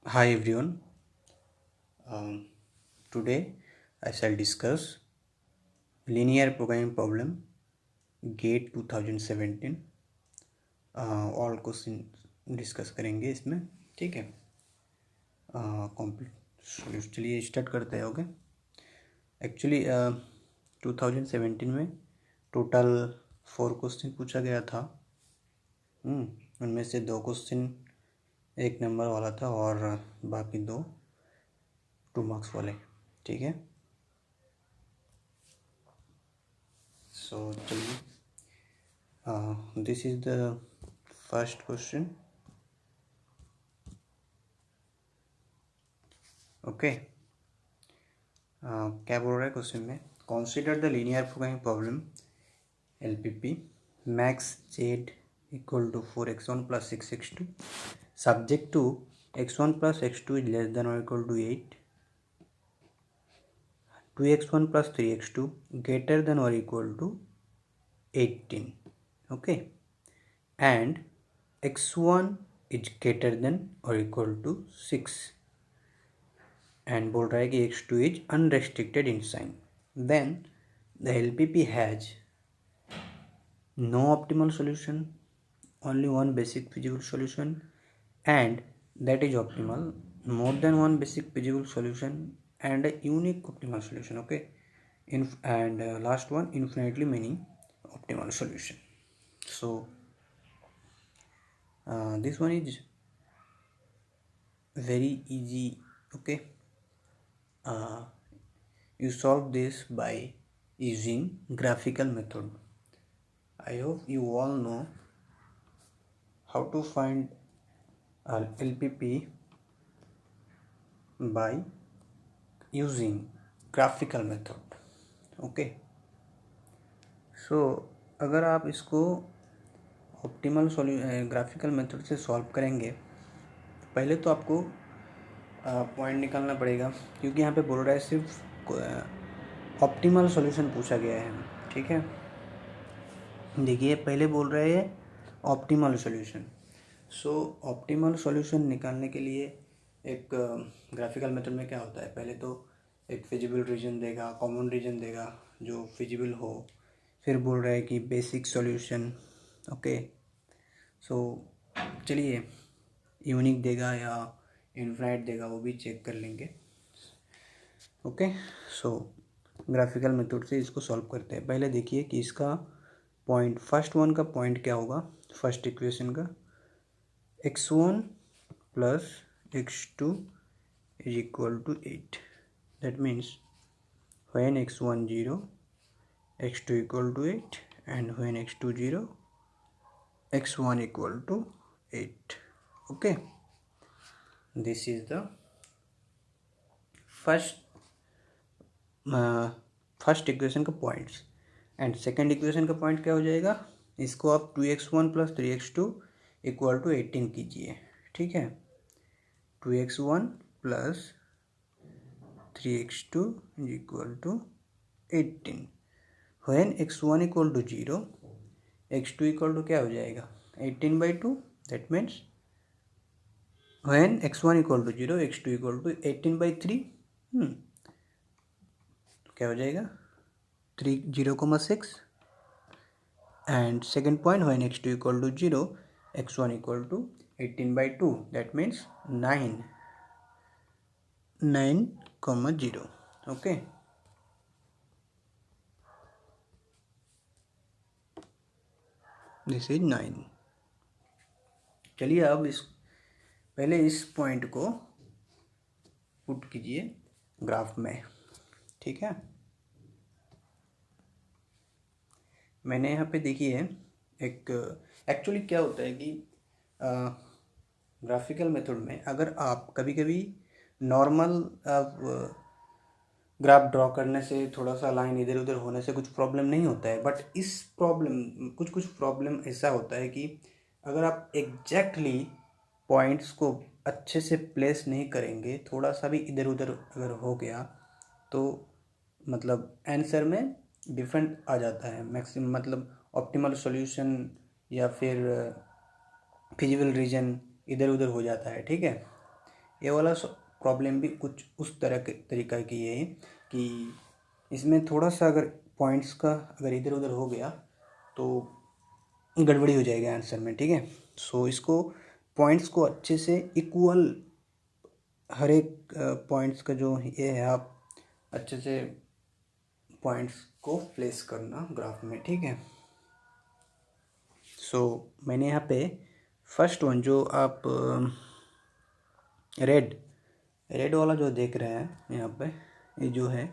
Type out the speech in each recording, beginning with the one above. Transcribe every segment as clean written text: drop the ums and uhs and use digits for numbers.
Hi everyone. Today I shall discuss linear programming problem GATE 2017. All question discuss करेंगे इसमें, ठीक है। Complete चलिए स्टार्ट करते हैं। ओके, एक्चुअली 2017 में टोटल 4 क्वेश्चन पूछा गया था। उनमें से 2 क्वेश्चन 1 नंबर वाला था और बाकी 2 2 मार्क्स वाले, ठीक है। सो चलिए, this is the first question. Okay, क्या बोल रहा है क्वेश्चन में? Consider the linear programming problem LPP max z equal to 4x1 plus 6x2 subject to x1 plus x2 is less than or equal to 8, 2x1 plus 3x2 greater than or equal to 18, okay, and x1 is greater than or equal to 6 and बोल रहा है कि x2 is unrestricted in sign, then the LPP has no optimal solution, only one basic feasible solution, and that is optimal, more than one basic feasible solution and a unique optimal solution, okay, and last one infinitely many optimal solution. So this one is very easy, okay. You solve this by using graphical method. I hope you all know how to find LPP by using graphical method, okay. So अगर आप इसको optimal graphical method से solve करेंगे, पहले तो आपको point निकालना पड़ेगा, क्योंकि यहाँ पे बोल रहा है सिर्फ ऑप्टिमल सॉल्यूशन पूछा गया है, ठीक है। देखिए पहले बोल रहे हैं ऑप्टिमल सॉल्यूशन. सो ऑप्टिमल सॉल्यूशन निकालने के लिए एक ग्राफिकल मेथड में क्या होता है, पहले तो एक फिजिबल रीजन देगा, कॉमन रीजन देगा जो फिजिबल हो, फिर बोल रहा है कि बेसिक सॉल्यूशन, ओके. सो चलिए यूनिक देगा या इनफाइनाइट देगा वो भी चेक कर लेंगे, ओके. सो ग्राफिकल मेथड से इसको सॉल्व करते हैं. पहले देखिए कि इसका पॉइंट, फर्स्ट वन का पॉइंट क्या होगा, फर्स्ट इक्वेशन का x1 plus x2 is equal to 8. That means when x1 0 x2 equal to 8 and when x2 0 x1 equal to 8, okay. This is the first equation का points. And second equation का point क्या हो जाएगा, इसको आप 2x1 plus 3x2 equal to 18 कीजिए, ठीक है. 2x1 plus 3x2 is equal to 18. When x1 equal to 0 x2 equal to क्या हो जाएगा 18/2. That means when x1 equal to 0 x2 equal to 18/3. क्या हो जाएगा 0,6. And second point when x2 equal to 0 x1 equal to 18/2. That means 9,0, okay. This is 9. चलिए अब पहले इस पॉइंट को पुट कीजिए ग्राफ में, ठीक है. मैंने यहाँ पे देखिए एक एक्चुअली क्या होता है कि ग्राफिकल मेथड में अगर आप कभी कभी नॉर्मल ग्राफ ड्रॉ करने से थोड़ा सा लाइन इधर उधर होने से कुछ प्रॉब्लम नहीं होता है, बट इस प्रॉब्लम कुछ प्रॉब्लम ऐसा होता है कि अगर आप एग्जैक्टली पॉइंट्स को अच्छे से प्लेस नहीं करेंगे, थोड़ा सा भी इधर उधर अगर हो गया तो मतलब आंसर में डिफरेंट आ जाता है मैक्सिमम, मतलब ऑप्टिमल सॉल्यूशन या फिर फिजिबल रीजन इधर उधर हो जाता है, ठीक है. ये वाला प्रॉब्लम भी कुछ उस तरह के तरीका की है कि इसमें थोड़ा सा अगर पॉइंट्स का अगर इधर उधर हो गया तो गड़बड़ी हो जाएगी आंसर में, ठीक है। सो इसको पॉइंट्स को अच्छे से इक्वल, हर एक पॉइंट्स का जो ये है, आप अच्छे से पॉइंट्स को प्लेस करना ग्राफ में, ठीक है। सो मैंने यहाँ पे फर्स्ट वन जो आप रेड वाला जो देख रहे हैं यहाँ पे, ये जो है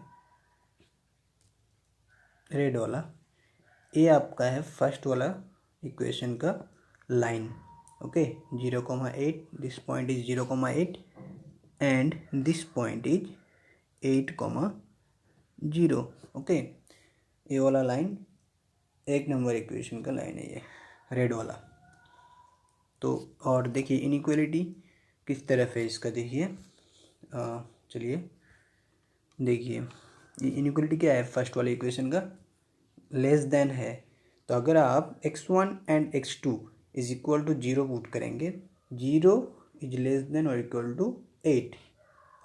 रेड वाला, ये आपका है फर्स्ट वाला इक्वेशन का line, okay. 0,8, this point is 0,8 and this point is 8,0, okay. ये वाला लाइन 1 नंबर इक्वेशन का लाइन है ये रेड वाला। तो और देखिए इनइक्वालिटी किस तरफ है इसका, देखिए चलिए देखिए ये इनइक्वालिटी क्या है फर्स्ट वाले इक्वेशन का, लेस देन है। तो अगर आप x1 and x2 is equal to 0 put करेंगे, 0 इज लेस देन और इक्वल टू 8,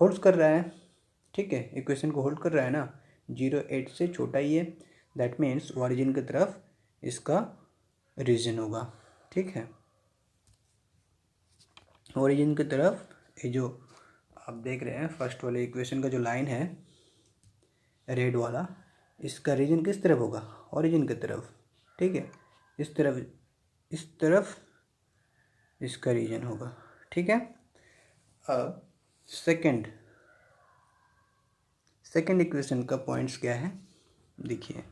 होल्ड कर रहा है, ठीक है, इक्वेशन को होल्ड कर रहा है ना। 0 8 से छोटा ही है, दैट मीन्स ओरिजिन की तरफ इसका रीजन होगा, ठीक है। ओरिजिन की तरफ ये जो आप देख रहे हैं फर्स्ट वाले इक्वेशन का जो लाइन है रेड वाला, इसका रीजन किस तरफ होगा, ओरिजिन की तरफ, ठीक है। इस तरफ इसका रीजन होगा, ठीक है। अब सेकंड इक्वेशन का पॉइंट्स क्या है, देखिए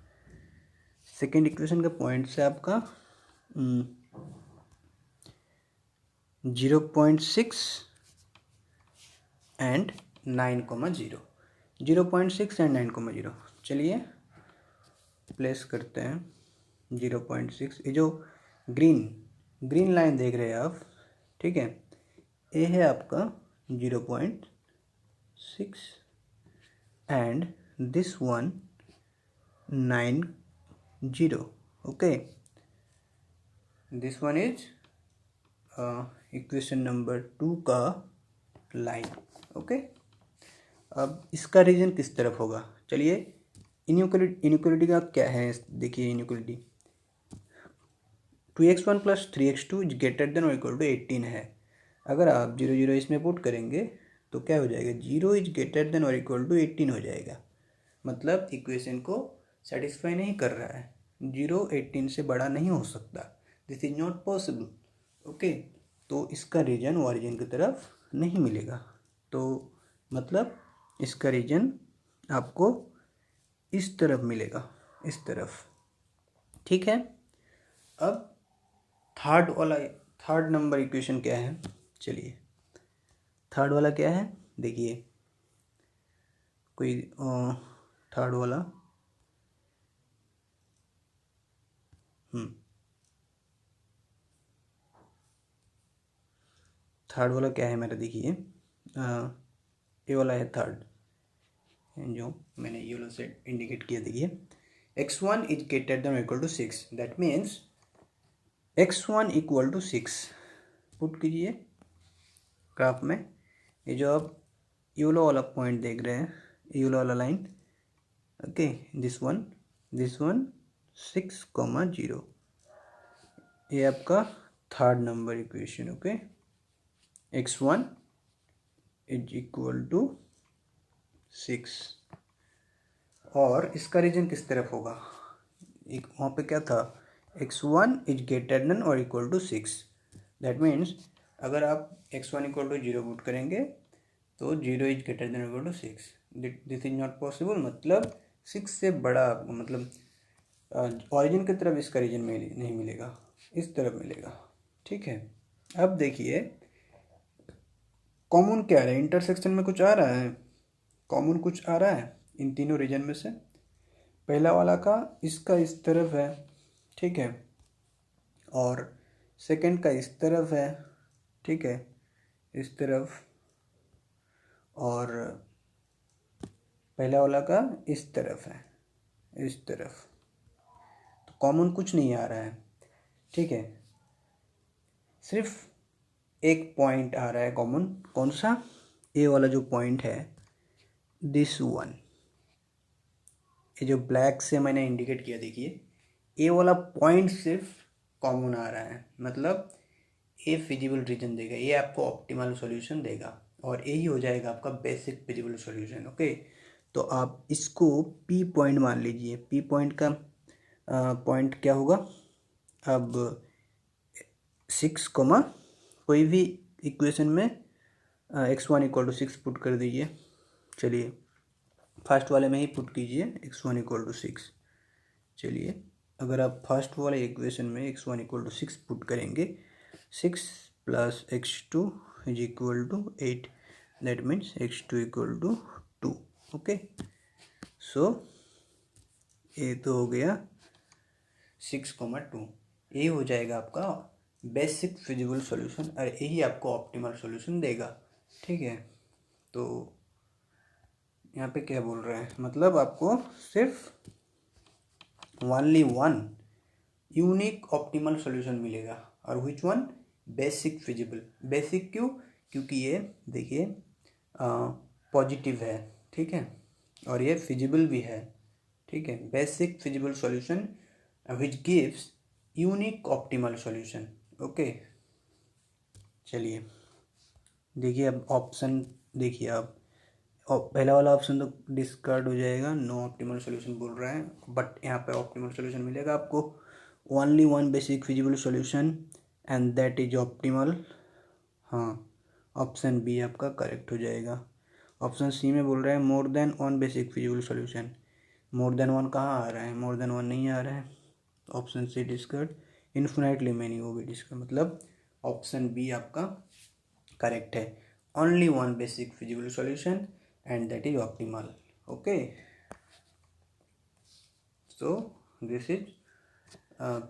सेकंड इक्वेशन का पॉइंट्स है आपका 0.6 एंड 9,0, 0.6 एंड 9,0। चलिए प्लेस करते हैं 0.6, ये जो ग्रीन लाइन देख रहे हैं आप, ठीक है, ये है आपका 0.6 and this one 9,0, okay. This one is equation number 2 का लाइन, ओके। अब इसका रीजन किस तरफ होगा, चलिए इनइक्वालिटी का क्या है, देखिए inequality 2x1 plus 3x2 is greater than और इक्वल टू 18 है। अगर आप 0 0 इसमें पुट करेंगे तो क्या हो जाएगा, 0 इज ग्रेटर देन और इक्वल टू 18 हो जाएगा, मतलब इक्वेशन को सेटिस्फाई नहीं कर रहा है, 0 18 से बड़ा नहीं हो सकता, this is not possible, okay. तो इसका रीजन ओरिजिन की तरफ नहीं मिलेगा, तो मतलब इसका रीजन आपको इस तरफ मिलेगा, इस तरफ, ठीक है। अब थर्ड नंबर इक्वेशन क्या है, चलिए थर्ड वाला क्या है, देखिए कोई थर्ड वाला थर्ड वाला क्या है मेरा, देखिए ये वाला है थर्ड, जो मैंने ये वाला से इंडिकेट किया, देखिए x1 इज ग्रेटर देन और equal to 6, that means x1 equal to 6 put कीजिए ग्राफ में। ये जो आप यूलो वाला पॉइंट देख रहे हैं, यूलो वाला लाइन, ओके, दिस वन 6,0, ये आपका third number equation, okay. x1 is equal to 6 और इसका रीजन किस तरफ होगा, एक वहाँ पे क्या था, x1 इज ग्रेटर देन और इक्वल टू 6, दैट मीन्स अगर आप x1 इक्वल टू 0 पुट करेंगे तो 0 is greater than equal to 6, this is not possible, मतलब 6 से बड़ा, मतलब ऑरिजिन की तरफ इसका रीजन में नहीं मिलेगा, इस तरफ मिलेगा, ठीक है। अब देखिए कॉमन क्या आ रहा है, इंटरसेक्शन में कुछ आ रहा है, कॉमन कुछ आ रहा है इन तीनों रीजन में से, पहला वाला का इसका इस तरफ है, ठीक है, और सेकंड का इस तरफ है, ठीक है, इस तरफ, और पहला वाला का इस तरफ है, इस तरफ, तो कॉमन कुछ नहीं आ रहा है, ठीक है। सिर्फ एक पॉइंट आ रहा है कॉमन, कौन सा, ए वाला जो पॉइंट है, दिस वन, ये जो ब्लैक से मैंने इंडिकेट किया, देखिए ए वाला पॉइंट सिर्फ कॉमन आ रहा है, मतलब ए फिजिबल रीजन देगा, ये आपको ऑप्टिमल सॉल्यूशन देगा और यही हो जाएगा आपका बेसिक फिजिबल सॉल्यूशन। ओके, तो आप इसको पी पॉइंट मान लीजिए। पी पॉइंट का पॉइंट क्या होगा, अब 6, कोई भी इक्वेशन में x1 = 6 पुट कर दीजिए। चलिए फर्स्ट वाले में ही पुट कीजिए x1 = 6। चलिए अगर आप फर्स्ट वाले इक्वेशन में x1 = 6 पुट करेंगे, 6 + x2 = 8, that means x2 = 2। Okay, सो ये तो हो गया 6,2, ये हो जाएगा आपका बेसिक फिजिबल सॉल्यूशन और यही आपको ऑप्टिमल सॉल्यूशन देगा। ठीक है, तो यहाँ पे क्या बोल रहे हैं, मतलब आपको सिर्फ only one unique optimal solution मिलेगा, और which one, basic feasible. Basic क्यों, क्योंकि ये देखिए पॉजिटिव है, ठीक है, और ये फिजिबल भी है। ठीक है, basic feasible solution which gives unique optimal solution. Okay, चलिए देखिए अब ऑप्शन देखिए, आप पहला वाला ऑप्शन तो डिस्कार्ड हो जाएगा, नो ऑप्टिमल सॉल्यूशन बोल रहा है, बट यहाँ पे ऑप्टिमल सॉल्यूशन मिलेगा आपको, only one basic feasible solution and that is optimal. हाँ, ऑप्शन बी आपका करेक्ट हो जाएगा। ऑप्शन सी में बोल रहा है मोर than one basic feasible solution, मोर देन वन कहाँ आ रहा है, मोर देन वन नहीं आ रहा है, option C discard. Infinitely many वो भी डिस्कार्ड, मतलब ऑप्शन बी आपका करेक्ट है, only one basic feasible solution and that is optimal. Okay, so this is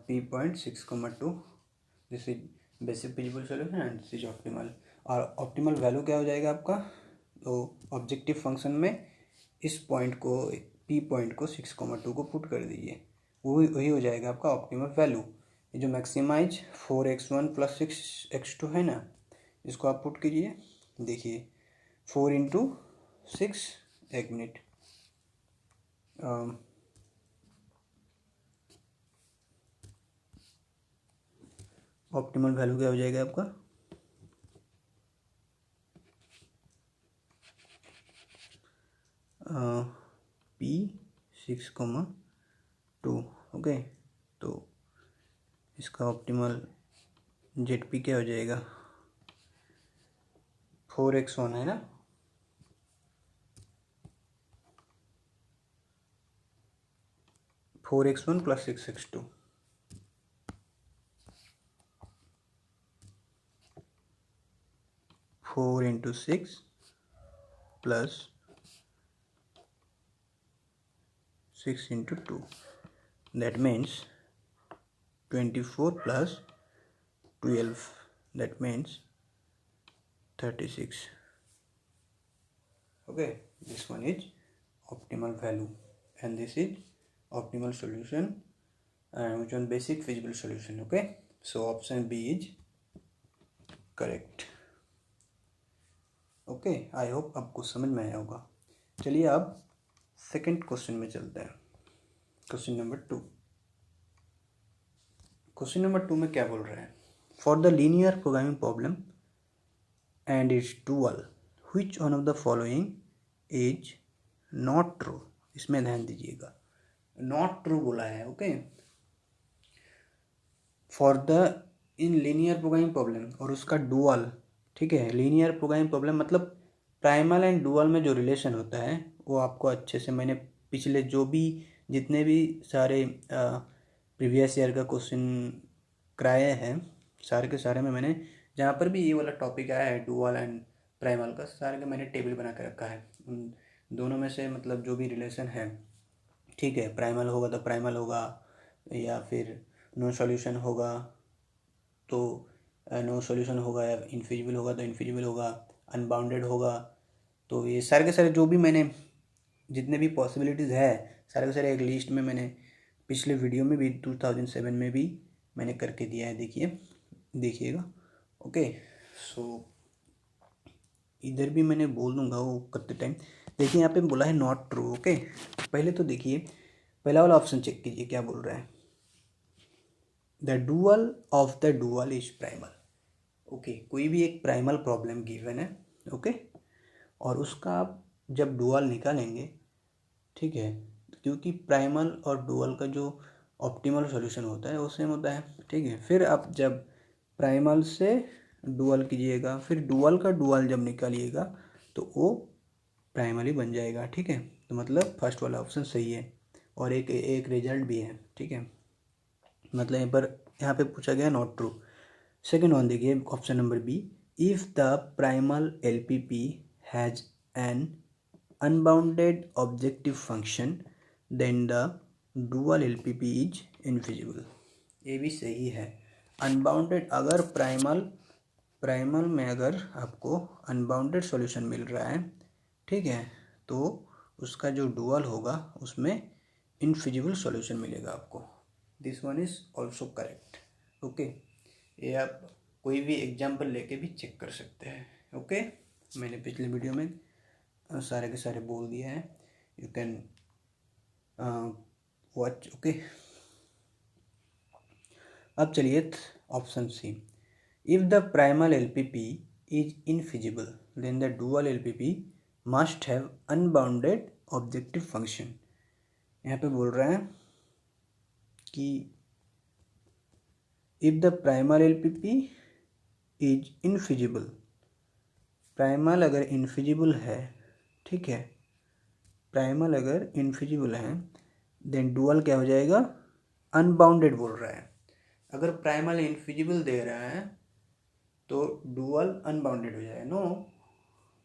p point 6,2, this is basic feasible solution and this is optimal। और optimal value क्या हो जाएगा आपका, तो ऑब्जेक्टिव फंक्शन में इस पॉइंट को, p पॉइंट को 6,2 को पुट कर दीजिए, वही हो जाएगा आपका ऑप्टिमल वैल्यू। ये जो मैक्सिमाइज 4x1 + 6x2 है ना, इसको आप पुट कीजिए, देखिए 4 × 6, एक मिनट, ऑप्टिमल वैल्यू क्या हो जाएगा आपका, p 6,2। ओके, तो इसका ऑप्टिमल ZP क्या हो जाएगा, 4x1 है ना, four x1 + 6x2, 4 × 6 + 6 × 2, that means 24 + 12, that means 36. Okay, this one is optimal value and this is optimal solution and which one basic feasible solution. Okay, so option B is correct. Okay, I hope आपको समझ में आया होगा। चलिए अब second question में चलते हैं, क्वेश्चन नंबर 2। क्वेश्चन नंबर 2 में क्या बोल रहे हैं, for the linear programming problem and it's dual which one of the following is not true. इसमें ध्यान दीजिएगा, नॉट ट्रू बोला है। Okay, for the in linear programming problem और उसका डुअल। ठीक है, लीनियर प्रोग्रामिंग प्रॉब्लम मतलब प्राइमल एंड डुअल में जो रिलेशन होता है वो आपको अच्छे से, मैंने पिछले जो भी जितने भी सारे प्रीवियस ईयर का क्वेश्चन कराए हैं, सारे के सारे में मैंने जहाँ पर भी ये वाला टॉपिक आया है डुअल एंड प्राइमल का, सारे का मैंने टेबल बना के रखा है, उन दोनों में से मतलब जो भी रिलेशन है। ठीक है, प्राइमल होगा तो प्राइमल होगा, या फिर नो सॉल्यूशन होगा तो नो सॉल्यूशन होगा, या इनफिजिबल होगा तो इनफिजिबल होगा, अनबाउंडेड होगा, तो ये सारे के सारे जो भी मैंने जितने भी पॉसिबिलिटीज़ है सारे के सारे एक लिस्ट में मैंने पिछले वीडियो में भी 2007 में भी मैंने करके दिया है, देखिएगा। ओके, सो इधर भी मैंने बोल दूंगा वो करते टाइम। देखिए यहाँ पे बोला है नॉट ट्रू। ओके, पहले तो देखिए पहला वाला ऑप्शन चेक कीजिए क्या बोल रहा है, the dual of the dual is primal. Okay, कोई भी एक प्राइमल प्रॉब्लम गिवन है, ओके, और उसका आप जब डुअल निकालेंगे, ठीक है, क्योंकि प्राइमल और डुअल का जो ऑप्टिमल सॉल्यूशन होता है वो सेम होता है, ठीक है। फिर आप जब प्राइमल से डुअल कीजिएगा, फिर डुअल का डुअल जब निकालिएगा तो वो प्राइमली बन जाएगा, ठीक है। तो मतलब फर्स्ट वाला ऑप्शन सही है, और एक रिजल्ट भी है, ठीक है। मतलब यहाँ पे पूछा गया नॉट ट्रू। सेकेंड वन देखिए option number B, if the primal LPP has an unbounded objective function then the dual LPP is infeasible. ये भी सही है। अनबाउंडेड, अगर प्राइमल में अगर आपको अनबाउंडेड सॉल्यूशन मिल रहा है, ठीक है, तो उसका जो डुअल होगा उसमें इनफिजिबल सॉल्यूशन मिलेगा आपको। This one is also correct. Okay, ये आप कोई भी एग्जाम्पल लेके भी चेक कर सकते हैं। ओके, मैंने पिछले वीडियो में सारे के सारे बोल दिए हैं, यू कैन वॉच। ओके, अब चलिए option C, if the primal LPP is infeasible then the dual LPP must have unbounded objective function. यहाँ पे बोल रहे हैं कि if the primal LPP is infeasible, primal अगर इनफिजिबल है, ठीक है, प्राइमल अगर इनफिजिबल है देन डुअल क्या हो जाएगा, अनबाउंडेड बोल रहा है। अगर प्राइमल इनफिजिबल दे रहा है तो डुअल अनबाउंडेड हो जाएगा। No,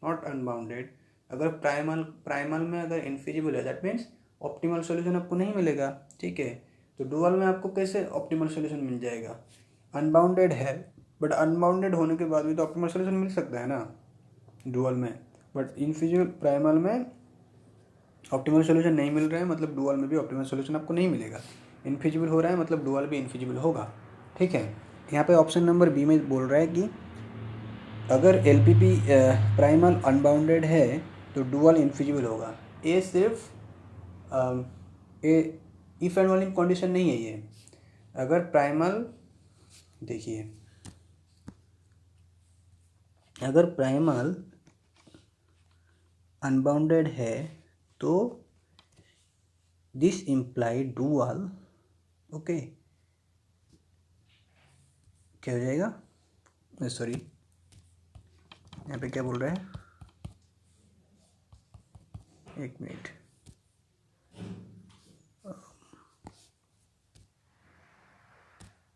not unbounded. अगर प्राइमल में अगर इनफिजिबल है दैट मीन्स ऑप्टिमल सॉल्यूशन आपको नहीं मिलेगा, ठीक है। तो डुअल में आपको कैसे ऑप्टिमल सॉल्यूशन मिल जाएगा, अनबाउंडेड है, बट अनबाउंडेड होने के बाद भी तो ऑप्टिमल सॉल्यूशन मिल सकता है ना डुअल में, बट इनफिजिबल प्राइमल में ऑप्टिमल सॉल्यूशन नहीं मिल रहा है, मतलब डुअल में भी ऑप्टिमल सॉल्यूशन आपको नहीं मिलेगा। इनफिजिबल हो रहा है मतलब डुअल भी इनफिजिबल होगा, ठीक है। यहाँ पे ऑप्शन नंबर बी में बोल रहा है कि अगर LPP प्राइमल अनबाउंडेड है तो डुअल इनफिजिबल होगा। ये सिर्फ ये इफ एंड ओनली कंडीशन नहीं है ये। अगर प्राइमल, देखिए अगर प्राइमल अनबाउंडेड है तो दिस इम्प्लाई डुअल, ओके, क्या हो जाएगा, सॉरी यहाँ पे क्या बोल रहा है, एक मिनट,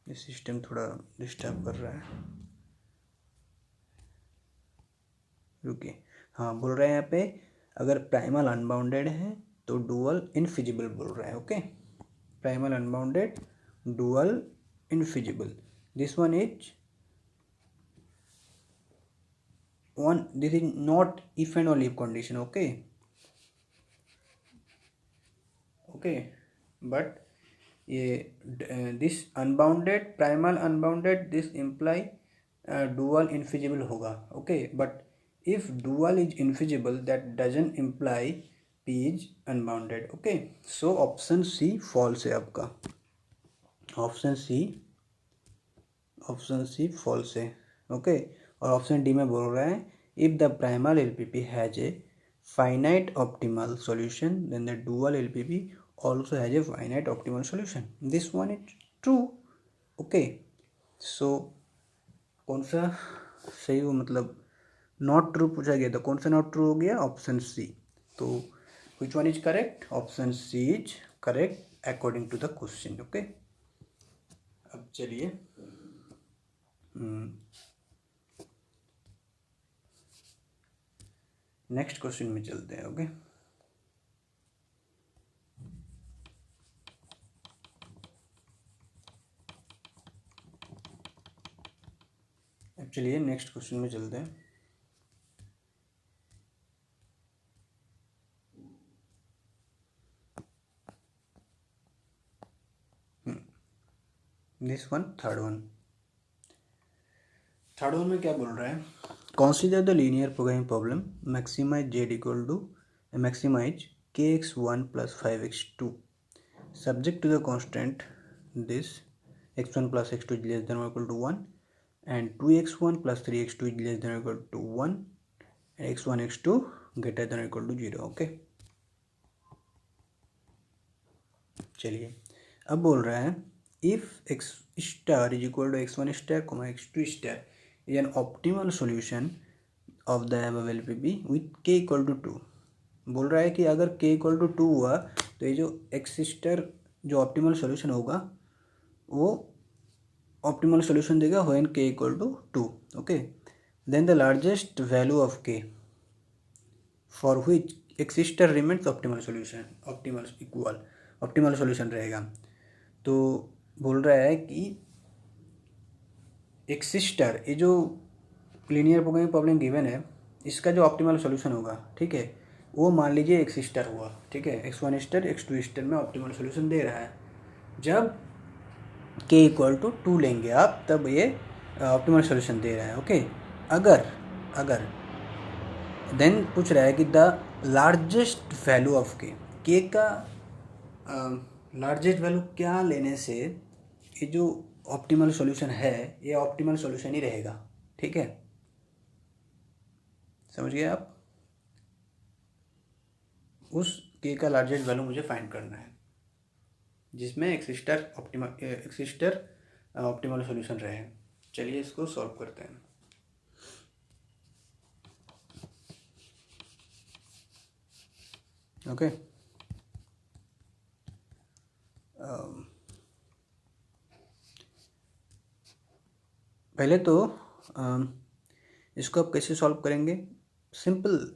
ये सिस्टम थोड़ा डिस्टर्ब कर रहा है, रुकिए। हाँ, बोल रहे हैं यहाँ पे अगर प्राइमल अनबाउंडेड है तो डुअल इनफिजिबल बोल रहा है। Okay, primal unbounded, dual infeasible, this one is this is not if and only if condition. Okay, but this unbounded, primal unbounded, this imply dual infeasible होगा. Okay, but if dual is infeasible that doesn't imply P is unbounded. Okay, so option C false है आपका, option C false है। Okay, और option D में बोल रहा है if the primal LPP has a finite optimal solution then the dual LPP also has a finite optimal solution, this one is true. Okay, so कौन सा सही हो, मतलब नॉट ट्रू पूछा गया तो कौन सा नॉट ट्रू हो गया, ऑप्शन सी। तो which one is correct, option C is correct according to the question. Okay, अब चलिए नेक्स्ट क्वेश्चन में चलते हैं। ओके, अब चलिए नेक्स्ट क्वेश्चन में चलते हैं। दिस वन, थर्ड वन में क्या बोल रहा है, consider the linear programming problem. Maximize z equal to maximize kx1 plus 5x2 subject to the constant this x1 plus x2 is less than or equal to 1 and 2x1 plus 3x2 is less than or equal to 1 and x1 x2 greater than or equal to 0. Okay चलिए अब बोल रहा है if x star is equal to x1 star comma x2 star is an optimal solution of the above LPP with k equal to 2. बोल रहा है कि अगर k इक्वल टू 2 हुआ तो ये जो x स्टार जो ऑप्टिमल सॉल्यूशन होगा वो ऑप्टिमल सॉल्यूशन देगा when k equal to 2. Okay then the largest value of k for which x star remains optimal solution optimal solution रहेगा. तो बोल रहा है कि x स्टार ये जो लीनियर प्रोग्रामिंग प्रॉब्लम गिवन है इसका जो ऑप्टिमल सॉल्यूशन होगा, ठीक है, वो मान लीजिए x स्टार हुआ, ठीक है, x1 स्टार x2 स्टार में ऑप्टिमल सॉल्यूशन दे रहा है. जब k इक्वल टू 2 लेंगे आप तब ये ऑप्टिमल सॉल्यूशन दे रहा है. ओके अगर देन पूछ रहा है कि the largest value of k का लार्जेस्ट वैल्यू क्या लेने से ये जो ऑप्टिमल सॉल्यूशन है ये ऑप्टिमल सॉल्यूशन ही रहेगा. ठीक है, समझ गए आप. उस k का लार्जेस्ट वैल्यू मुझे फाइंड करना है जिसमें x स्टार ऑप्टिमल सॉल्यूशन रहे. चलिए इसको सॉल्व करते हैं. ओके पहले तो इसको आप कैसे सॉल्व करेंगे. सिंपल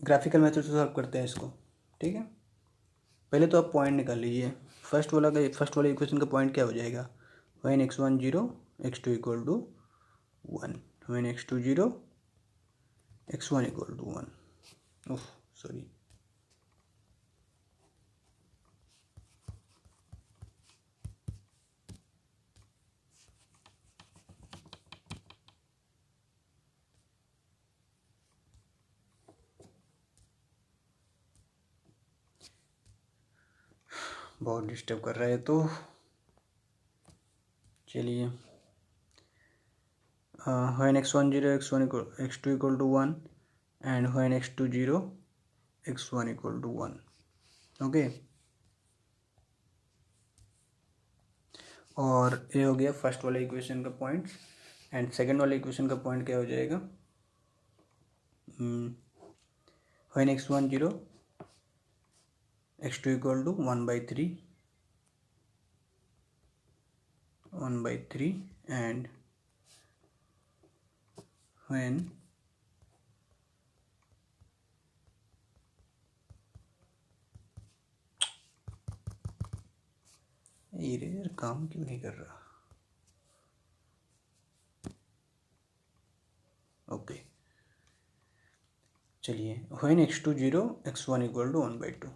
ग्राफिकल मेथड से सॉल्व करते हैं इसको. ठीक है, पहले तो आप पॉइंट निकाल लीजिए. फर्स्ट वाले इक्वेशन का पॉइंट क्या हो जाएगा, when x1 0 x2 equal to 1, when x2 0 x1 equal to 1. Sorry, बहुत डिस्टर्ब कर रहा है. तो चलिए when x1 0 x2 equal to 1 and when x2 0 x1 equal to 1. Okay, और ये हो गया फर्स्ट वाले इक्वेशन का पॉइंट. एंड सेकंड वाले इक्वेशन का पॉइंट क्या हो जाएगा, when x1 0 x2 equal to 1/3 and when eraser काम क्यों नहीं कर रहा. ओके चलिए, when x2 0 x1 equal to 1/2.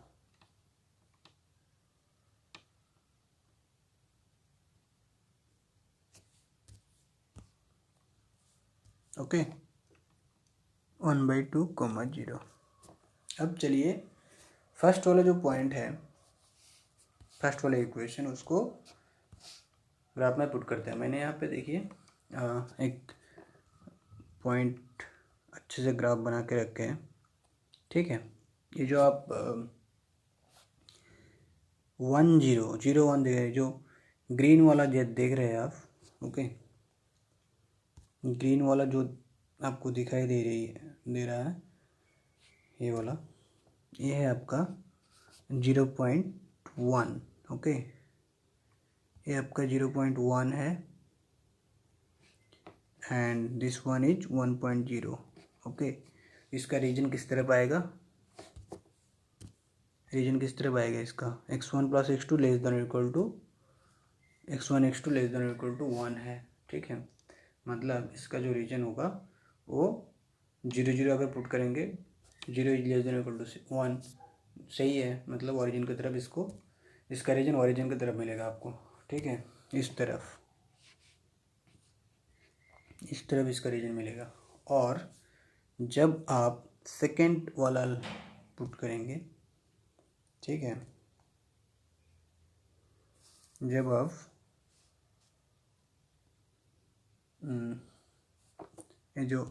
Okay 1/2 0. अब चलिए फर्स्ट वाला जो पॉइंट है, फर्स्ट वाला इक्वेशन, उसको ग्राफ में पुट करते हैं. मैंने यहाँ पे देखिए एक पॉइंट अच्छे से ग्राफ बना के रखे हैं. ठीक है, ये जो आप 1 0 0 1 देख रहे हैं, जो ग्रीन वाला देख रहे हैं आप. ओके, ग्रीन वाला जो आपको दिखाई दे रहा है, ये वाला, ये है आपका 0.1. ओके, ये आपका 0.1 है and this one is 1.0. Okay, इसका रीजन किस तरफ आएगा, इसका x1 plus x2 less than equal to x1 x2 less than equal to 1 है. ठीक है, मतलब इसका जो रीजन होगा वो 0 0 अगर पुट करेंगे, 0 is less than equal to 1, सही है, मतलब ओरिजिन की तरफ इसका रीजन ओरिजिन की तरफ मिलेगा आपको. ठीक है, इस तरफ. इस तरफ इसका रीजन मिलेगा। और जब आप सेकेंड वाला पुट करेंगे, ठीक है, जब आप ये जो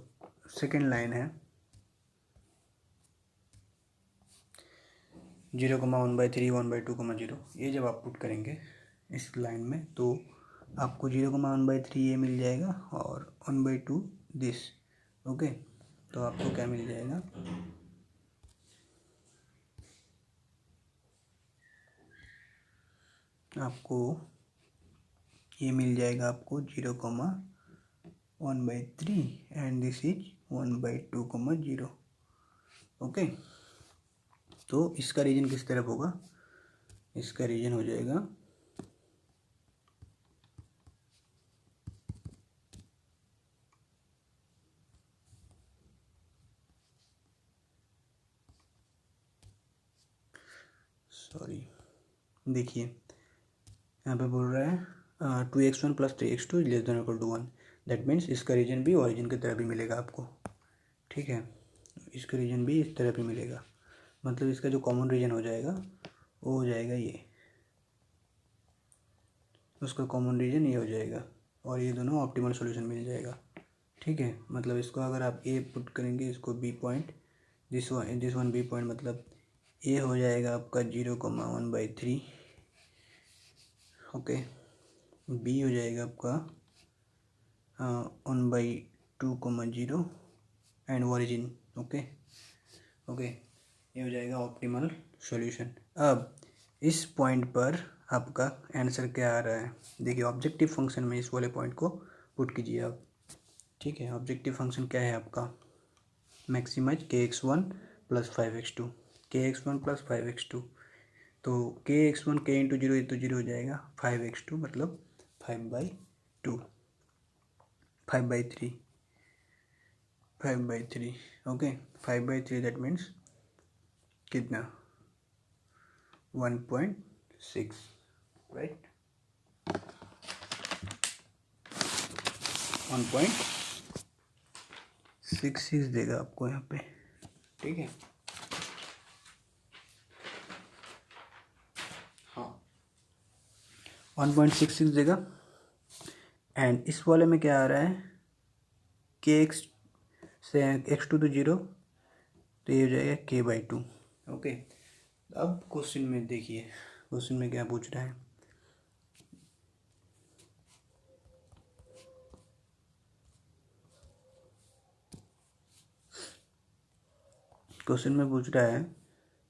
सेकेंड लाइन है 0,1/3 1/2, 0, ये जब आप पुट करेंगे इस लाइन में, तो आपको 0,1/3 ये मिल जाएगा और 1/2 दिस। ओके, तो आपको क्या मिल जाएगा, आपको ये मिल जाएगा आपको 0,1/3 एंड दिस इज 1/2, 0। ओके, तो इसका रीजन किस तरफ होगा, इसका रीजन हो जाएगा देखिए यहाँ पे बोल रहा है 2x1 + 3x2 < 1। दैट मीन्स इसका रीजन भी ओरिजिन की तरफ ही मिलेगा आपको, ठीक है, इसका रीजन भी इस तरफ ही मिलेगा। मतलब इसका जो कॉमन रीजन हो जाएगा वो हो जाएगा ये, उसका कॉमन रीजन ये हो जाएगा और ये दोनों ऑप्टिमल सॉल्यूशन मिल जाएगा, ठीक है। मतलब इसको अगर आप ए पुट करेंगे, इसको B point, this one B point, मतलब ए हो जाएगा आपका 0,1/3, ओके, बी हो जाएगा आपका 1/2, 0 एंड ओरिजिन। ओके, ये हो जाएगा ऑप्टिमल सॉल्यूशन। अब इस पॉइंट पर आपका आंसर क्या आ रहा है, देखिए ऑब्जेक्टिव फंक्शन में इस वाले पॉइंट को पुट कीजिए आप, ठीक है। ऑब्जेक्टिव फंक्शन क्या है आपका, maximise kx1 + 5x2, kx1 + 5x2, तो kx1 k × 0 तो 0 हो जाएगा, 5x2 मतलब 5/2, 5/3, 5/3, ओके, 5/3 दैट मीन्स कितना 1.6, राइट, 1.66 देगा आपको यहाँ पे, ठीक है। हाँ, 1.66 देगा। एंड इस वाले में क्या आ रहा है, kx से x2 तो 0, तो ये हो जाएगा k/2। ओके, अब क्वेश्चन में देखिए, क्वेश्चन में क्या पूछ रहा है, क्वेश्चन में पूछ रहा है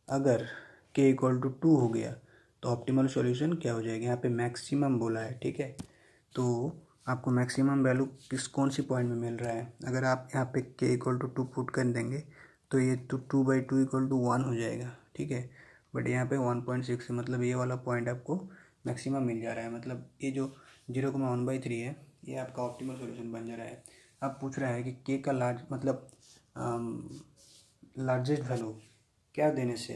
अगर k = 2 हो गया तो ऑप्टिमल सॉल्यूशन क्या हो जाएगा। यहाँ पे मैक्सिमम बोला है, ठीक है, तो आपको मैक्सिमम वैल्यू कौन सी पॉइंट में मिल रहा है। अगर आप यहाँ पे k = 2 पुट कर देंगे तो ये 2/2 = 1 हो जाएगा, ठीक है। बट यहाँ पे 1.6 है, मतलब ये वाला पॉइंट आपको मैक्सिमम मिल जा रहा है, मतलब ये जो 0,1/3 है ये आपका ऑप्टिमल सॉल्यूशन बन जा रहा है। अब पूछ रहा है कि k का लार्ज मतलब लार्जेस्ट वैल्यू क्या देने से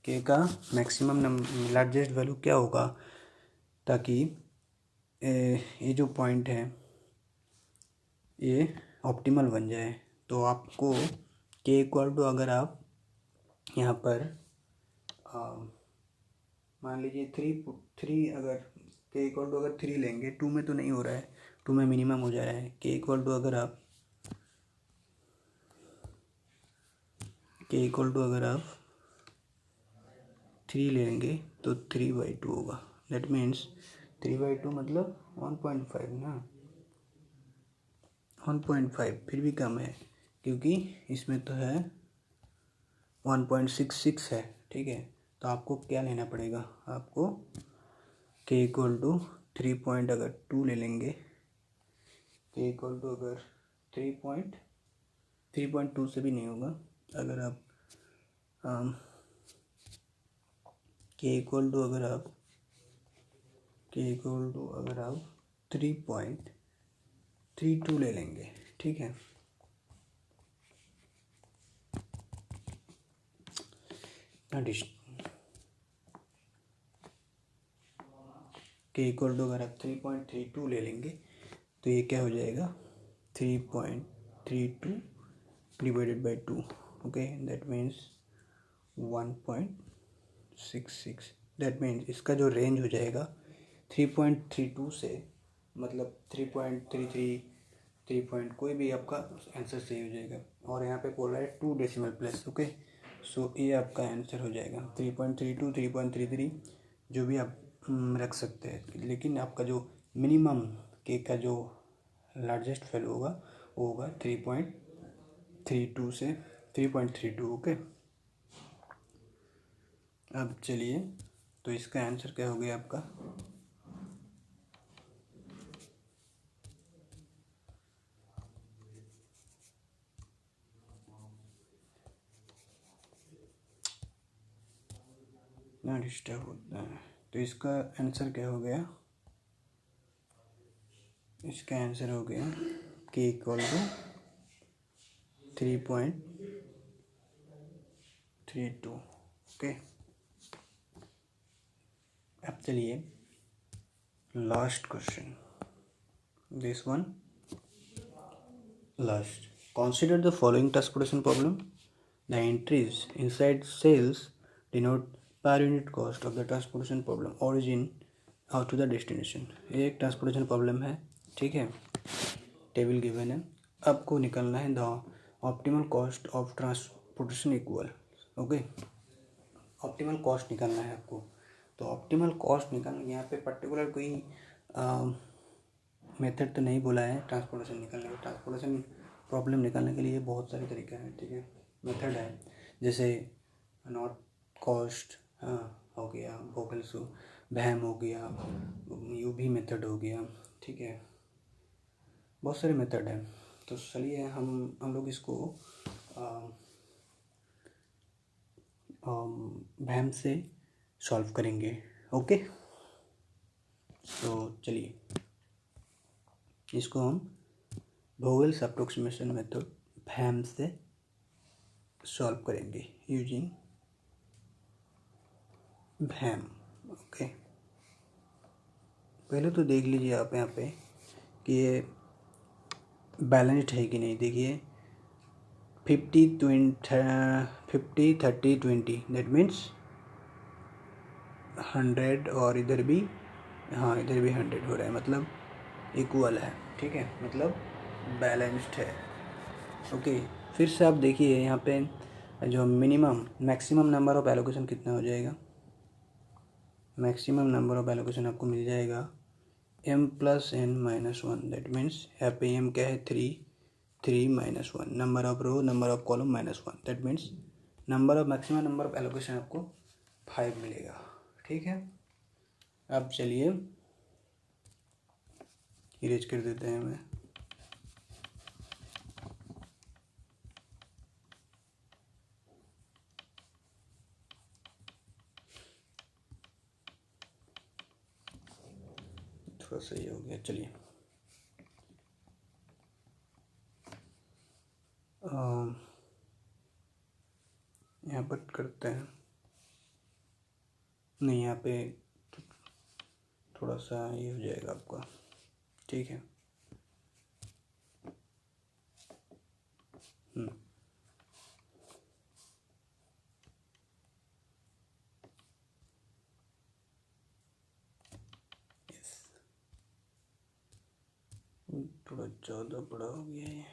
k का मैक्सिमम लार्जेस्ट वैल्यू क्या होगा, ताकि ये जो पॉइंट है ये ऑप्टिमल बन जाए। तो आपको k = अगर आप यहाँ पर मान लीजिए 3 अगर k = अगर 3 लेंगे, 2 में तो नहीं हो रहा है, 2 में मिनिमम हो जा रहा है। k = अगर आप अगर आप 3 लेंगे तो 3/2 होगा। दैट मीन्स 3/2 मतलब 1.5 ना, 1.5 फिर भी कम है क्योंकि इसमें तो है 1.66 है, ठीक है। तो आपको क्या लेना पड़ेगा, आपको k = 3.2 ले लेंगे, k = अगर 3.2 से भी नहीं होगा, अगर आप k = अगर आप 3.32 ले लेंगे, ठीक है। k = अगर आप 3.32 ले लेंगे तो ये क्या हो जाएगा 3.32 divided by 2, okay, that means 1.66। That means इसका जो रेंज हो जाएगा 3.32 से, मतलब 3.33, 3 पॉइंट कोई भी आपका आंसर सही हो जाएगा। और यहाँ पे बोल रहा है 2 डेसिमल प्लेस, ओके, सो ये आपका आंसर हो जाएगा 3.32, 3.33 जो भी आप रख सकते हैं, लेकिन आपका जो मिनिमम के का जो लार्जेस्ट वैल्यू होगा वो होगा 3.32 से 3.32, ओके। अब चलिए, तो इसका आंसर क्या हो गया आपका, ना डिस्टर्ब होता है, तो इसका आंसर क्या हो गया, इसका आंसर हो गया के इक्वल टू 3.32, ओके। अब चलिए last question, this one last, consider the following transportation problem. The entries inside cells denote per unit cost of the transportation problem origin out to the destination. ये एक transportation problem है, ठीक है, table given है, आपको निकालना है the optimal cost of transportation equal, okay, optimal cost निकालना है आपको। तो ऑप्टिमल कॉस्ट निकालना, यहाँ पे पर्टिकुलर कोई मेथड तो नहीं बोला है ट्रांसपोर्टेशन निकालने का, ट्रांसपोर्टेशन प्रॉब्लम निकालने के लिए बहुत सारे तरीके हैं, ठीक है, मेथड है, जैसे नॉट कॉस्ट हो गया, वोगल्स भैम हो गया, यूवी मेथड हो गया, ठीक है, बहुत सारे मेथड हैं। तो चलिए हम लोग इसको भैम से सॉल्व करेंगे, ओके। तो चलिए इसको हम वोगल्स अप्रोक्सीमेशन मेथड भैम से सॉल्व करेंगे यूजिंग भैम, ओके। पहले तो देख लीजिए आप यहाँ पे कि ये बैलेंस्ड है कि नहीं। देखिए 50-30-20 दैट मीन्स 100, और इधर भी, हाँ इधर भी 100 हो रहा है, मतलब इक्वल है, ठीक है, मतलब बैलेंस्ड है, ओके। फिर से आप देखिए यहाँ पे जो मैक्सिमम नंबर ऑफ एलोकेशन कितना हो जाएगा, मैक्सिमम नंबर ऑफ एलोकेशन आपको मिल जाएगा m+n-1, दैट मीन्स यहाँ पे m क्या है 3-1, number of row, number of column -1, that means maximum number of allocation आपको 5 मिलेगा, ठीक है। अब चलिए इरेज कर देते हैं मैं, थोड़ा सही हो गया, चलिए यहाँ पर करते हैं, नहीं यहाँ पे थोड़ा सा ये हो जाएगा आपका, ठीक है, थोड़ा ज़्यादा बड़ा हो गया है।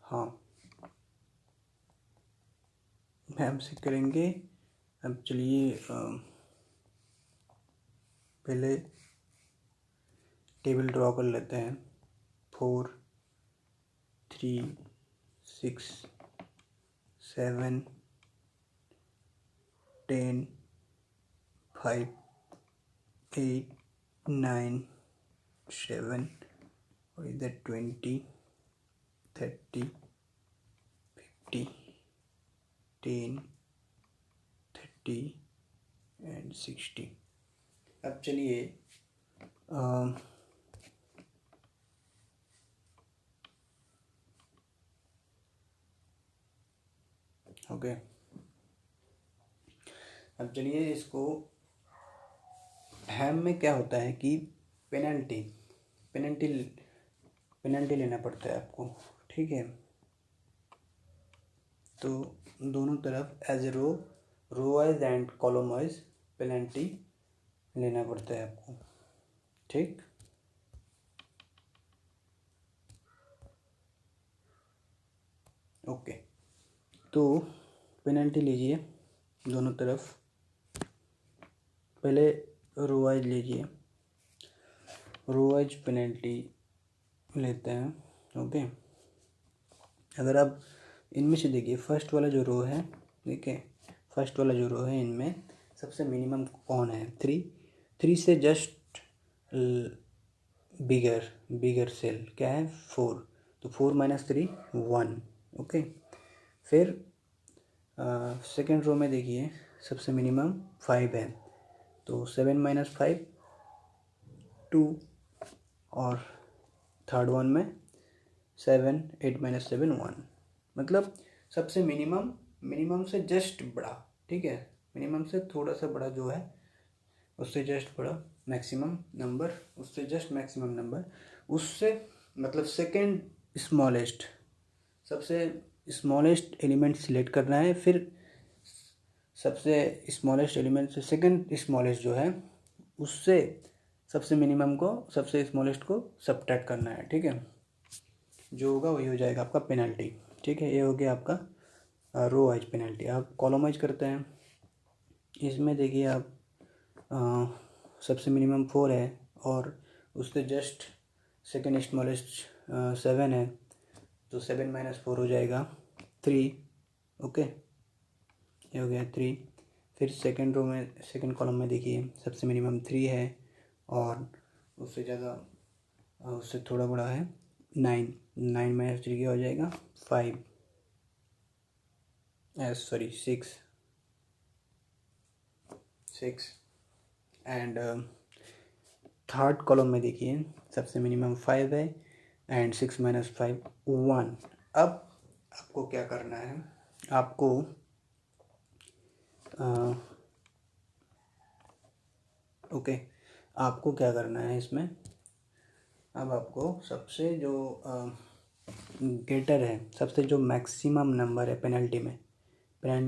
हाँ मैम से करेंगे। अब चलिए पहले टेबल ड्रॉ कर लेते हैं, 4, 3, 6, 7, 10, 5, 8, 9, 7, और इधर 20, 30, 50, 10, 30 एंड 60। अब चलिए ओके, अब चलिए इसको हैम में क्या होता है कि पेनल्टी पेनल्टी पेनल्टी लेना पड़ता है आपको, ठीक है। तो दोनों तरफ as a row wise and column wise penalty लेना पड़ता है आपको, ठीक। ओके, तो पेनल्टी लीजिए दोनों तरफ। पहले रो वाइज लीजिए, रो वाइज पेनल्टी लेते हैं, ओके। अगर आप इनमें से देखिए फर्स्ट वाला जो रो है, ठीक है, फर्स्ट वाला जो रो है इनमें सबसे मिनिमम कौन है? 3 से जस्ट बिगर सेल क्या है? 4, तो 4 - 3 1, ओके। फिर सेकेंड रो में देखिए सबसे मिनिमम 5 है, तो 7 - 5 2, और थर्ड वन में 7 8 - 7 1, मतलब सबसे मिनिमम से जस्ट बड़ा, ठीक है, मिनिमम से थोड़ा सा बड़ा जो है उससे जस्ट बड़ा मैक्सिमम नंबर, उससे जस्ट मैक्सिमम नंबर, उससे मतलब सेकेंड स्मॉलेस्ट, सबसे स्मॉलेस्ट एलिमेंट सिलेक्ट करना है। फिर सबसे स्मॉलेस्ट एलिमेंट से सेकेंड स्मॉलेस्ट जो है उससे सबसे मिनिमम को सबसे स्मॉलेस्ट को सब्ट्रैक्ट करना है, ठीक है। जो होगा वही हो जाएगा आपका पेनल्टी, ठीक है। ये हो गया आपका रो वाइज पेनल्टी। आप कॉलम वाइज करते हैं, इसमें देखिए आप सबसे मिनिमम 4 है और उससे जस्ट सेकेंड स्मॉलेस्ट 7 है, तो 7 - 4 हो जाएगा 3, ओके, ये हो गया 3। फिर सेकेंड रो में सेकेंड कॉलम में देखिए सबसे मिनिमम 3 है और उससे ज़्यादा उससे थोड़ा बड़ा है 9 - 3 क्या हो जाएगा 5, सॉरी 6। एंड थर्ड कॉलम में देखिए सबसे मिनिमम 5 है एंड 6 - 5 1। अब आपको क्या करना है, आपको ओके, आपको क्या करना है इसमें, अब आपको सबसे जो ग्रेटर है, सबसे जो मैक्सिमम नंबर है पेनल्टी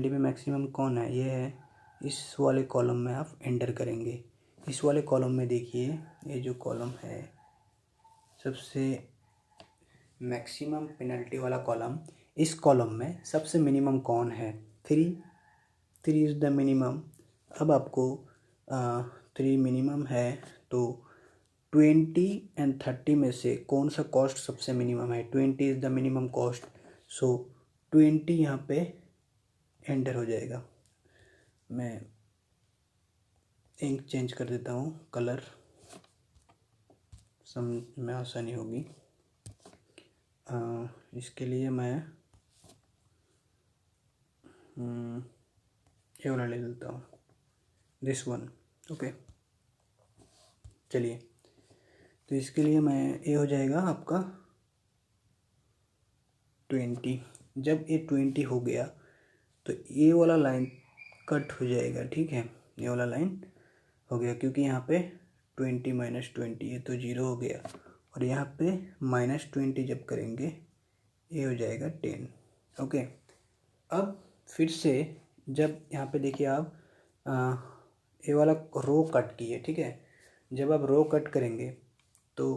में मैक्सिमम कौन है, ये है इस वाले कॉलम में आप एंटर करेंगे। इस वाले कॉलम में देखिए ये जो कॉलम है सबसे मैक्सिमम पेनल्टी वाला कॉलम, इस कॉलम में सबसे मिनिमम कौन है? 3 इज़ द मिनिमम। अब आपको 3 मिनिमम है, तो 20 एंड 30 में से कौन सा कॉस्ट सबसे मिनिमम है? 20 इज़ द मिनिमम कॉस्ट, सो 20 यहाँ पे एंटर हो जाएगा। मैं इंक चेंज कर देता हूँ, कलर समझ में आसानी होगी। इसके लिए मैं ये वाला ले लेता हूँ, दिस वन, ओके। चलिए, तो इसके लिए मैं ये हो जाएगा आपका 20। जब ये 20 हो गया तो ये वाला लाइन कट हो जाएगा, ठीक है, ये वाला लाइन हो गया, क्योंकि यहाँ पे 20 - 20 ये तो 0 हो गया, और यहाँ पे -20 जब करेंगे ये हो जाएगा 10, ओके। अब फिर से जब यहाँ पे देखिए आप ये वाला रो कट किए, ठीक है, जब आप रो कट करेंगे तो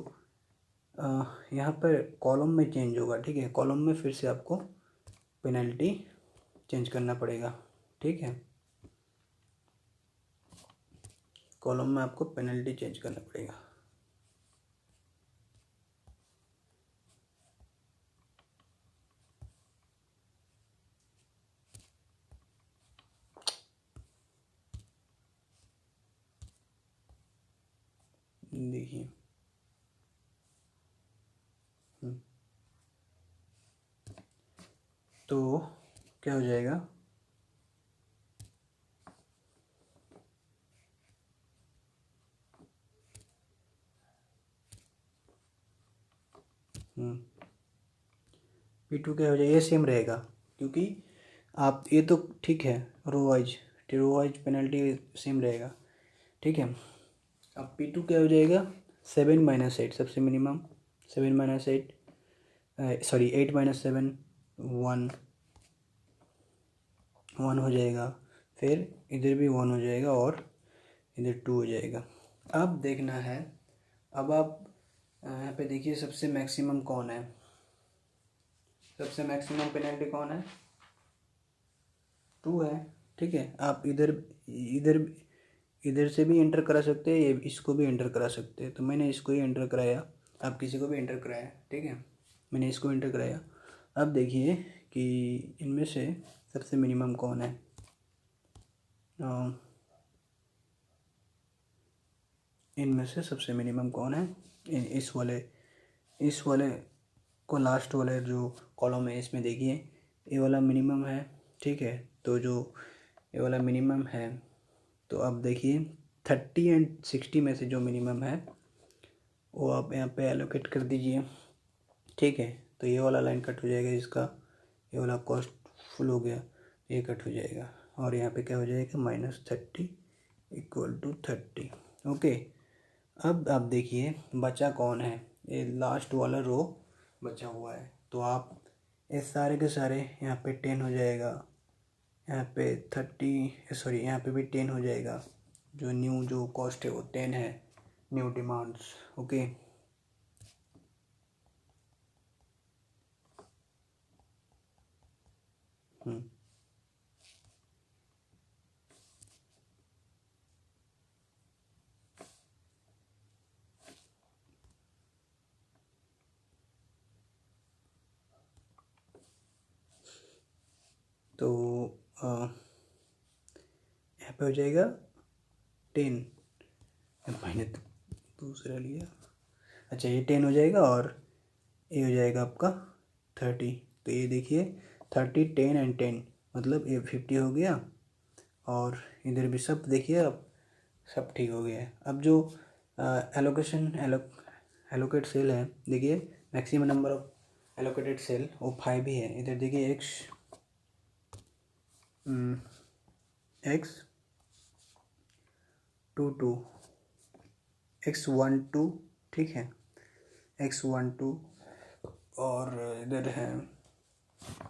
यहाँ पर कॉलम में चेंज होगा, ठीक है, कॉलम में फिर से आपको पेनल्टी चेंज करना पड़ेगा, ठीक है, कॉलम में आपको पेनल्टी चेंज करना पड़ेगा। देखिए तो क्या हो जाएगा, P2 क्या हो जाएगा, ये सेम रहेगा, क्योंकि आप ये तो ठीक है, रो वाइज पेनल्टी सेम रहेगा, ठीक है। अब P2 क्या हो जाएगा, 7 - 8 सबसे मिनिमम, 7 - 8 सॉरी 8 - 7 1 1 हो जाएगा, फिर इधर भी 1 हो जाएगा और इधर 2 हो जाएगा। अब देखना है, अब आप यहाँ पे देखिए सबसे मैक्सिमम कौन है, सबसे मैक्सिमम पेनल्टी कौन है, 2 है, ठीक है। आप इधर इधर इधर से भी एंटर करा सकते हैं, ये इसको भी एंटर करा सकते हैं, तो मैंने इसको ही एंटर कराया, आप किसी को भी एंटर कराया, ठीक है, मैंने इसको एंटर कराया। अब देखिए कि इनमें से सबसे मिनिमम कौन है, इनमें से सबसे मिनिमम कौन है, इस वाले को लास्ट वाले जो कॉलम है इसमें देखिए ये वाला मिनिमम है, ठीक है। तो जो ये वाला मिनिमम है, तो अब देखिए 30 एंड 60 में से जो मिनिमम है वो आप यहाँ पे एलोकेट कर दीजिए, ठीक है। तो ये वाला लाइन कट हो जाएगा, इसका ये वाला कॉस्ट फुल हो गया, ये कट हो जाएगा और यहाँ पे क्या हो जाएगा -30 = 30, ओके। अब आप देखिए बचा कौन है, ये लास्ट वाला रो बचा हुआ है, तो आप ये सारे के सारे यहाँ पे 10 हो जाएगा, यहाँ पे 30 सॉरी यहाँ पे भी 10 हो जाएगा, जो न्यू जो कॉस्ट है वो 10 है, न्यू डिमांड्स, ओके। तो यहाँ पे हो जाएगा 10, मैंने तो दूसरा लिया, अच्छा ये 10 हो जाएगा और ये हो जाएगा आपका 30, तो ये देखिए 30 10 एंड 10 मतलब ये 50 हो गया, और इधर भी सब देखिए अब सब ठीक हो गया है। अब जो एलोकेट सेल है, देखिए maximum number of allocated cell वो 5 ही है, इधर देखिए x 2 x 1 2, ठीक है, x 1 2 और इधर है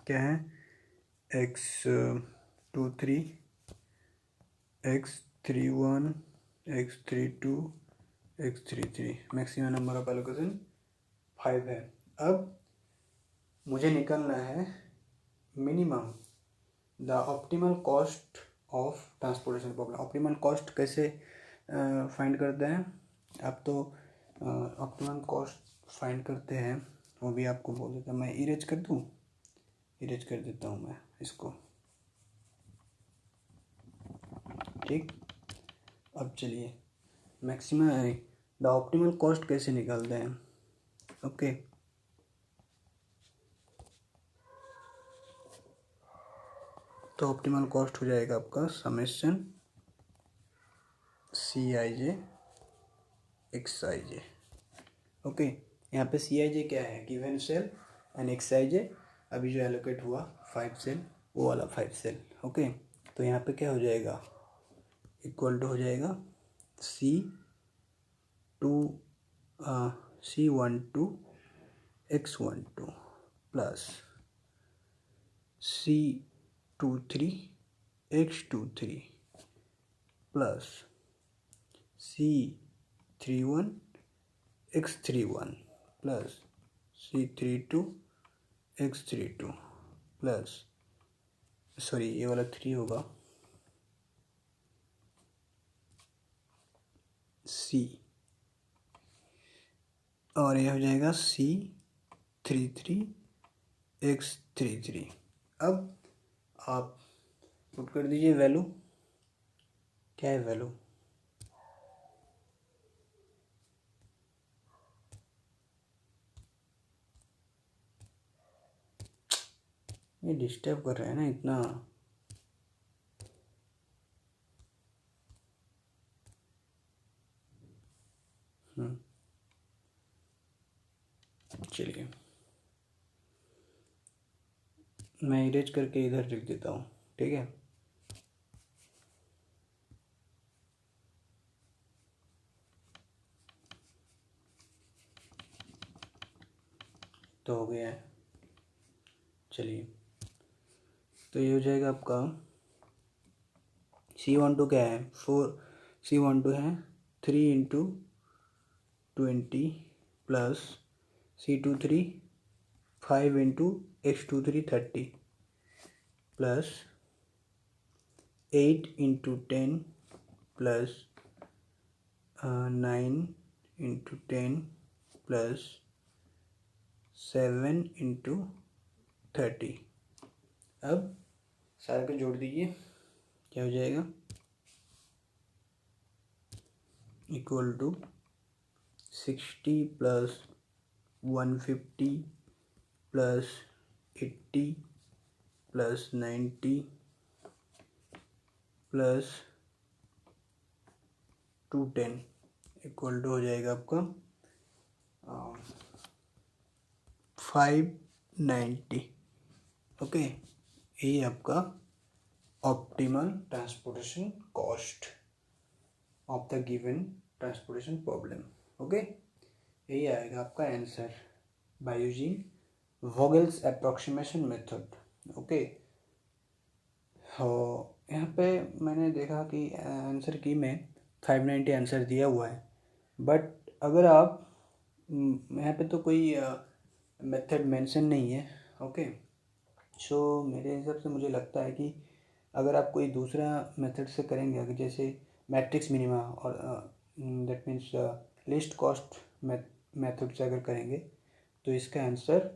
क्या है x 2 3 x 3 1 x 3 2 x 3 3, maximum number of allocation 5 है। अब मुझे निकालना है minimum the optimal cost of transportation problem. Optimal cost कैसे फाइंड करते हैं, आप तो ऑप्टिमल कॉस्ट फाइंड करते हैं, वो भी आपको बोल देता हूँ, मैं इरेज कर दूँ, इरेज कर देता हूँ मैं इसको, ठीक। अब चलिए मैक्सिमम द ऑप्टिमल कॉस्ट कैसे निकालते हैं, ओके। तो ऑप्टिमल कॉस्ट हो जाएगा आपका समेशन CIJ XIJ, ओके। यहाँ पे CIJ क्या है, गिवन सेल, एंड XIJ अभी जो एलोकेट हुआ 5 सेल, वो वाला 5 सेल, ओके। तो यहाँ पे क्या हो जाएगा, इक्वल टू हो जाएगा C12 X12 plus C23 X23 plus C31 X31 plus C32 X32 plus sorry ये वाला 3 होगा C, और ये हो जाएगा C33 X33। अब आप पुट कर दीजिए वैल्यू, क्या है वैल्यू, ये डिस्टर्ब कर रहे हैं ना इतना, चलिए मैं इरेज करके इधर लिख देता हूँ, ठीक है। तो हो गया है, चलिए। तो ये हो जाएगा आपका C12 क्या है, 4, C12 है 3 × 20 plus C23 5 × X23 30 plus 8 × 10 plus 9 × 10 plus 7 × 30। अब सारे को जोड़ दीजिए, क्या हो जाएगा, इक्वल टू 60 प्लस 150 प्लस 80 प्लस 90 प्लस 210 इक्वल टू हो जाएगा आपका 590। ओके, ये आपका optimal transportation cost of the given transportation problem. Okay, यही आएगा आपका answer by using Vogel's approximation method. Okay, तो यहाँ पे मैंने देखा कि आंसर की में 590 आंसर दिया हुआ है, बट अगर आप यहाँ पे तो कोई मेथड मेंशन नहीं है। ओके, सो मेरे हिसाब से मुझे लगता है कि अगर आप कोई दूसरा मेथड से करेंगे, अगर जैसे मैट्रिक्स मिनिमा और that means list cost method से अगर करेंगे तो इसका आंसर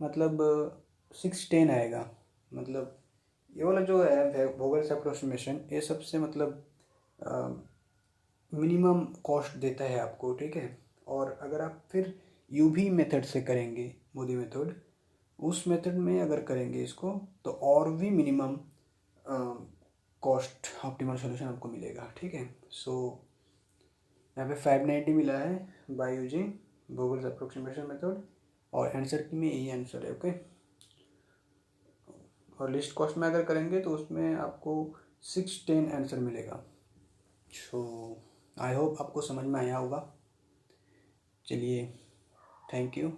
मतलब 610 आएगा। मतलब ये वाला जो है वोगेल्स अप्रोक्सीमेशन, ये सबसे मतलब मिनिमम कॉस्ट देता है आपको, ठीक है। और अगर आप फिर यूवी मेथड से करेंगे, मोदी मेथड, उस मेथड में अगर करेंगे इसको तो और भी मिनिमम कॉस्ट ऑप्टिमल सॉल्यूशन आपको मिलेगा, ठीक है। सो यहाँ पे 590 मिला है bye using Vogel's approximation method, और आंसर की में यही आंसर है। ओके, और लिस्ट कॉस्ट में अगर करेंगे तो उसमें आपको 610 आंसर मिलेगा। सो आई होप आपको समझ में आया होगा। चलिए, थैंक यू।